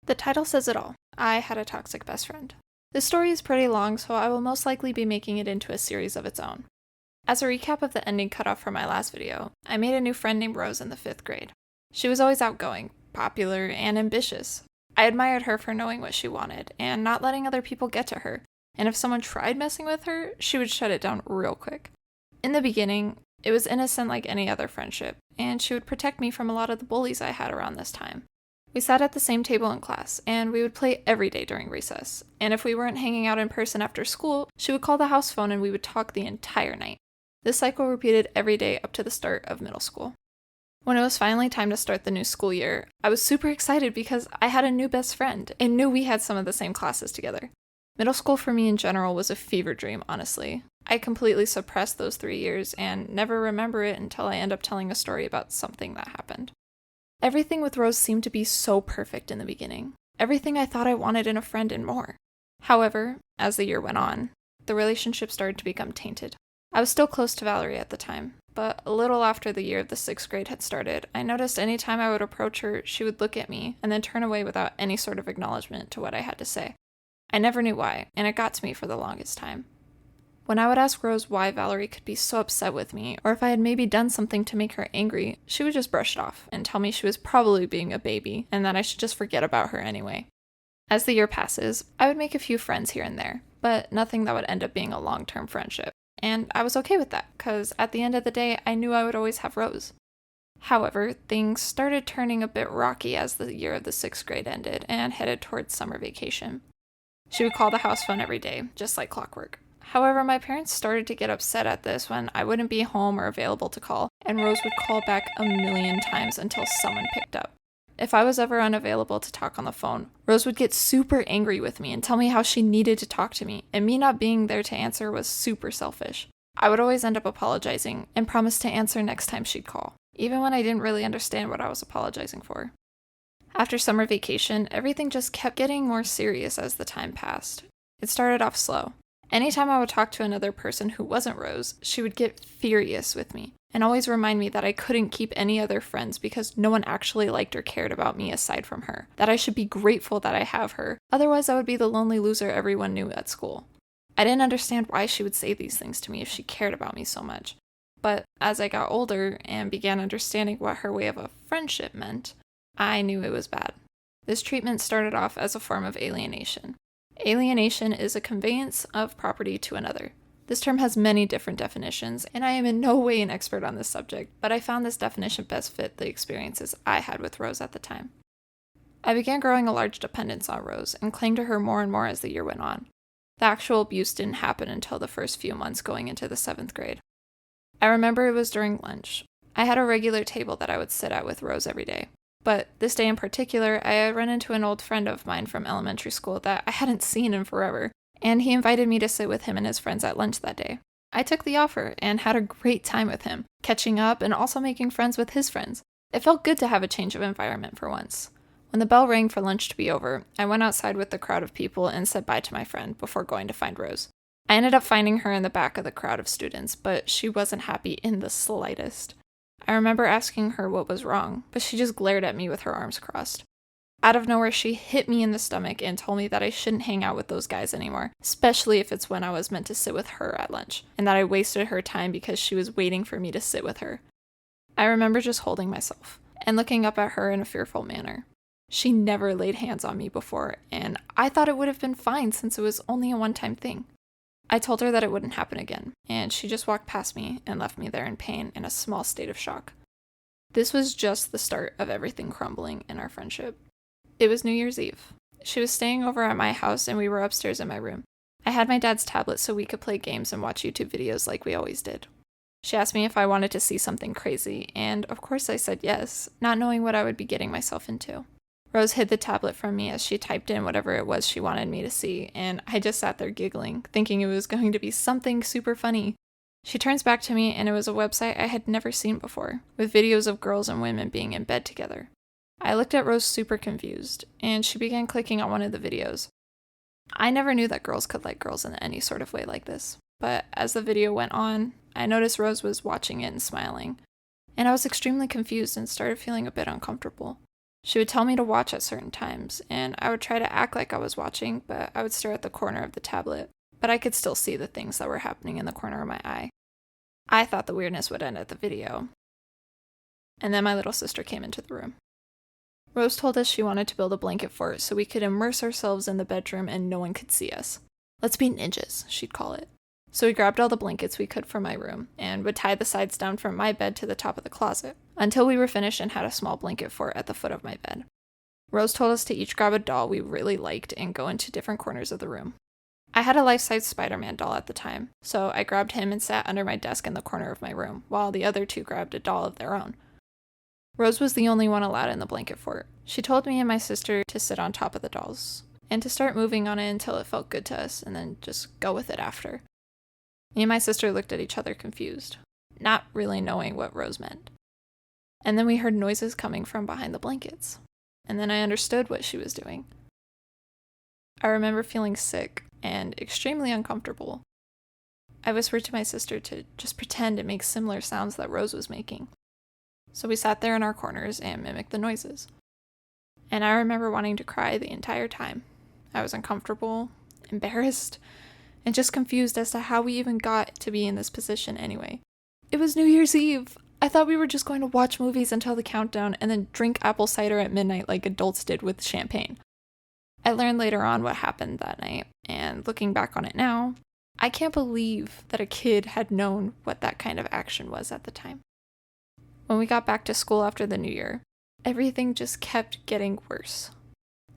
The title says it all. I had a toxic best friend. This story is pretty long, so I will most likely be making it into a series of its own. As a recap of the ending cutoff from my last video, I made a new friend named Rose in the 5th grade. She was always outgoing, popular, and ambitious. I admired her for knowing what she wanted, and not letting other people get to her, and if someone tried messing with her, she would shut it down real quick. In the beginning, it was innocent like any other friendship, and she would protect me from a lot of the bullies I had around this time. We sat at the same table in class, and we would play every day during recess, and if we weren't hanging out in person after school, she would call the house phone and we would talk the entire night. This cycle repeated every day up to the start of middle school. When it was finally time to start the new school year, I was super excited because I had a new best friend and knew we had some of the same classes together. Middle school for me in general was a fever dream, honestly. I completely suppressed those 3 years and never remember it until I end up telling a story about something that happened. Everything with Rose seemed to be so perfect in the beginning. Everything I thought I wanted in a friend and more. However, as the year went on, the relationship started to become tainted. I was still close to Valerie at the time, but a little after the year of the 6th grade had started, I noticed any time I would approach her, she would look at me and then turn away without any sort of acknowledgement to what I had to say. I never knew why, and it got to me for the longest time. When I would ask Rose why Valerie could be so upset with me, or if I had maybe done something to make her angry, she would just brush it off and tell me she was probably being a baby and that I should just forget about her anyway. As the year passes, I would make a few friends here and there, but nothing that would end up being a long-term friendship. And I was okay with that, because at the end of the day, I knew I would always have Rose. However, things started turning a bit rocky as the year of the 6th grade ended and headed towards summer vacation. She would call the house phone every day, just like clockwork. However, my parents started to get upset at this when I wouldn't be home or available to call, and Rose would call back a million times until someone picked up. If I was ever unavailable to talk on the phone, Rose would get super angry with me and tell me how she needed to talk to me, and me not being there to answer was super selfish. I would always end up apologizing and promise to answer next time she'd call, even when I didn't really understand what I was apologizing for. After summer vacation, everything just kept getting more serious as the time passed. It started off slow. Anytime I would talk to another person who wasn't Rose, she would get furious with me and always remind me that I couldn't keep any other friends because no one actually liked or cared about me aside from her, that I should be grateful that I have her, otherwise I would be the lonely loser everyone knew at school. I didn't understand why she would say these things to me if she cared about me so much, but as I got older and began understanding what her way of a friendship meant, I knew it was bad. This treatment started off as a form of alienation. Alienation is a conveyance of property to another. This term has many different definitions, and I am in no way an expert on this subject, but I found this definition best fit the experiences I had with Rose at the time. I began growing a large dependence on Rose and clung to her more and more as the year went on. The actual abuse didn't happen until the first few months going into the 7th grade. I remember it was during lunch. I had a regular table that I would sit at with Rose every day. But this day in particular, I had run into an old friend of mine from elementary school that I hadn't seen in forever, and he invited me to sit with him and his friends at lunch that day. I took the offer and had a great time with him, catching up and also making friends with his friends. It felt good to have a change of environment for once. When the bell rang for lunch to be over, I went outside with the crowd of people and said bye to my friend before going to find Rose. I ended up finding her in the back of the crowd of students, but she wasn't happy in the slightest. I remember asking her what was wrong, but she just glared at me with her arms crossed. Out of nowhere, she hit me in the stomach and told me that I shouldn't hang out with those guys anymore, especially if it's when I was meant to sit with her at lunch, and that I wasted her time because she was waiting for me to sit with her. I remember just holding myself and looking up at her in a fearful manner. She never laid hands on me before, and I thought it would have been fine since it was only a one-time thing. I told her that it wouldn't happen again, and she just walked past me and left me there in pain in a small state of shock. This was just the start of everything crumbling in our friendship. It was New Year's Eve. She was staying over at my house and we were upstairs in my room. I had my dad's tablet so we could play games and watch YouTube videos like we always did. She asked me if I wanted to see something crazy, and of course I said yes, not knowing what I would be getting myself into. Rose hid the tablet from me as she typed in whatever it was she wanted me to see, and I just sat there giggling, thinking it was going to be something super funny. She turns back to me, and it was a website I had never seen before, with videos of girls and women being in bed together. I looked at Rose super confused, and she began clicking on one of the videos. I never knew that girls could like girls in any sort of way like this, but as the video went on, I noticed Rose was watching it and smiling, and I was extremely confused and started feeling a bit uncomfortable. She would tell me to watch at certain times, and I would try to act like I was watching, but I would stare at the corner of the tablet. But I could still see the things that were happening in the corner of my eye. I thought the weirdness would end at the video. And then my little sister came into the room. Rose told us she wanted to build a blanket fort so we could immerse ourselves in the bedroom and no one could see us. Let's be ninjas, she'd call it. So we grabbed all the blankets we could from my room and would tie the sides down from my bed to the top of the closet until we were finished and had a small blanket fort at the foot of my bed. Rose told us to each grab a doll we really liked and go into different corners of the room. I had a life-size Spider-Man doll at the time, so I grabbed him and sat under my desk in the corner of my room, while the other two grabbed a doll of their own. Rose was the only one allowed in the blanket fort. She told me and my sister to sit on top of the dolls, and to start moving on it until it felt good to us, and then just go with it after. Me and my sister looked at each other confused, not really knowing what Rose meant. And then we heard noises coming from behind the blankets, and then I understood what she was doing. I remember feeling sick and extremely uncomfortable. I whispered to my sister to just pretend it makes similar sounds that Rose was making. So we sat there in our corners and mimicked the noises. And I remember wanting to cry the entire time. I was uncomfortable, embarrassed, and just confused as to how we even got to be in this position anyway. It was New Year's Eve. I thought we were just going to watch movies until the countdown and then drink apple cider at midnight like adults did with champagne. I learned later on what happened that night, and looking back on it now, I can't believe that a kid had known what that kind of action was at the time. When we got back to school after the new year, everything just kept getting worse.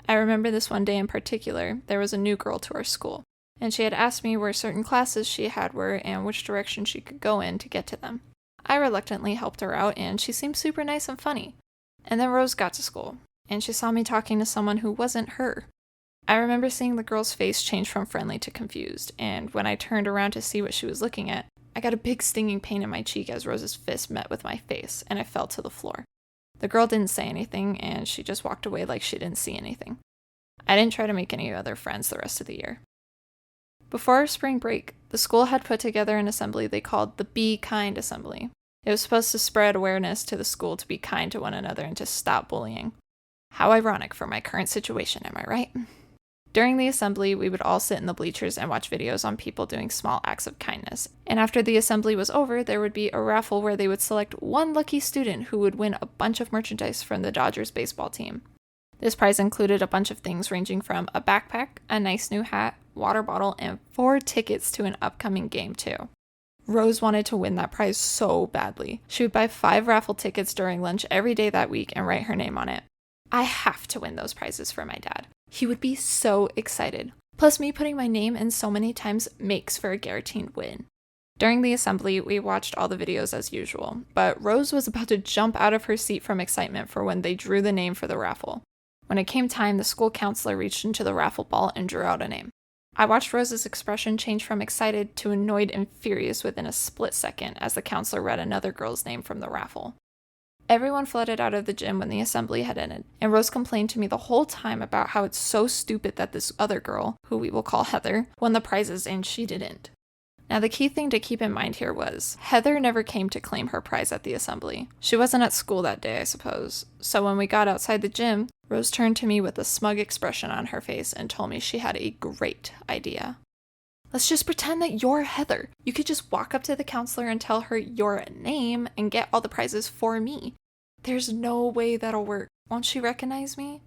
I remember this one day in particular, there was a new girl to our school, and she had asked me where certain classes she had were and which direction she could go in to get to them. I reluctantly helped her out, and she seemed super nice and funny. And then Rose got to school, and she saw me talking to someone who wasn't her. I remember seeing the girl's face change from friendly to confused, and when I turned around to see what she was looking at, I got a big stinging pain in my cheek as Rose's fist met with my face, and I fell to the floor. The girl didn't say anything, and she just walked away like she didn't see anything. I didn't try to make any other friends the rest of the year. Before our spring break, the school had put together an assembly they called the Be Kind Assembly. It was supposed to spread awareness to the school to be kind to one another and to stop bullying. How ironic for my current situation, am I right? During the assembly, we would all sit in the bleachers and watch videos on people doing small acts of kindness. And after the assembly was over, there would be a raffle where they would select one lucky student who would win a bunch of merchandise from the Dodgers baseball team. This prize included a bunch of things ranging from a backpack, a nice new hat, water bottle, and 4 tickets to an upcoming game too. Rose wanted to win that prize so badly. She would buy 5 raffle tickets during lunch every day that week and write her name on it. I have to win those prizes for my dad. He would be so excited. Plus, me putting my name in so many times makes for a guaranteed win. During the assembly, we watched all the videos as usual, but Rose was about to jump out of her seat from excitement for when they drew the name for the raffle. When it came time, the school counselor reached into the raffle ball and drew out a name. I watched Rose's expression change from excited to annoyed and furious within a split second as the counselor read another girl's name from the raffle. Everyone flooded out of the gym when the assembly had ended, and Rose complained to me the whole time about how it's so stupid that this other girl, who we will call Heather, won the prizes and she didn't. Now the key thing to keep in mind here was, Heather never came to claim her prize at the assembly. She wasn't at school that day, I suppose. So when we got outside the gym, Rose turned to me with a smug expression on her face and told me she had a great idea. Let's just pretend that you're Heather. You could just walk up to the counselor and tell her your name and get all the prizes for me. There's no way that'll work. Won't she recognize me?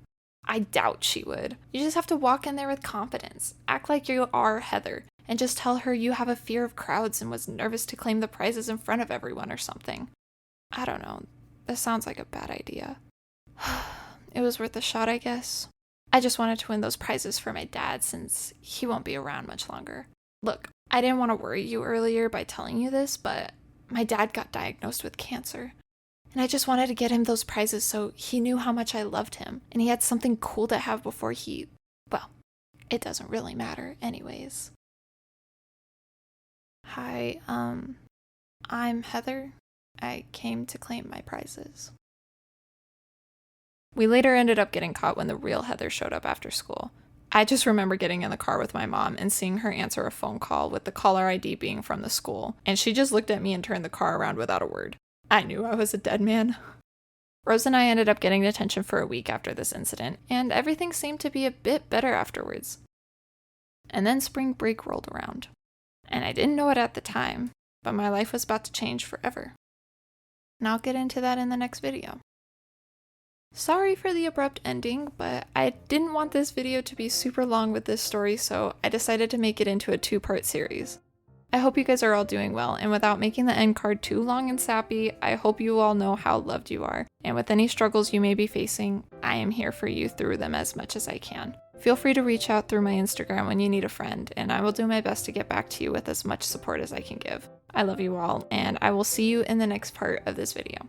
I doubt she would. You just have to walk in there with confidence. Act like you are Heather, and just tell her you have a fear of crowds and was nervous to claim the prizes in front of everyone or something. I don't know. This sounds like a bad idea. It was worth a shot, I guess. I just wanted to win those prizes for my dad since he won't be around much longer. Look, I didn't want to worry you earlier by telling you this, but my dad got diagnosed with cancer. And I just wanted to get him those prizes so he knew how much I loved him, and he had something cool to have before well, it doesn't really matter anyways. Hi, I'm Heather. I came to claim my prizes. We later ended up getting caught when the real Heather showed up after school. I just remember getting in the car with my mom and seeing her answer a phone call with the caller ID being from the school, and she just looked at me and turned the car around without a word. I knew I was a dead man. Rose and I ended up getting detention for a week after this incident, and everything seemed to be a bit better afterwards. And then spring break rolled around. And I didn't know it at the time, but my life was about to change forever. And I'll get into that in the next video. Sorry for the abrupt ending, but I didn't want this video to be super long with this story, so I decided to make it into a 2-part series. I hope you guys are all doing well, and without making the end card too long and sappy, I hope you all know how loved you are, and with any struggles you may be facing, I am here for you through them as much as I can. Feel free to reach out through my Instagram when you need a friend, and I will do my best to get back to you with as much support as I can give. I love you all, and I will see you in the next part of this video.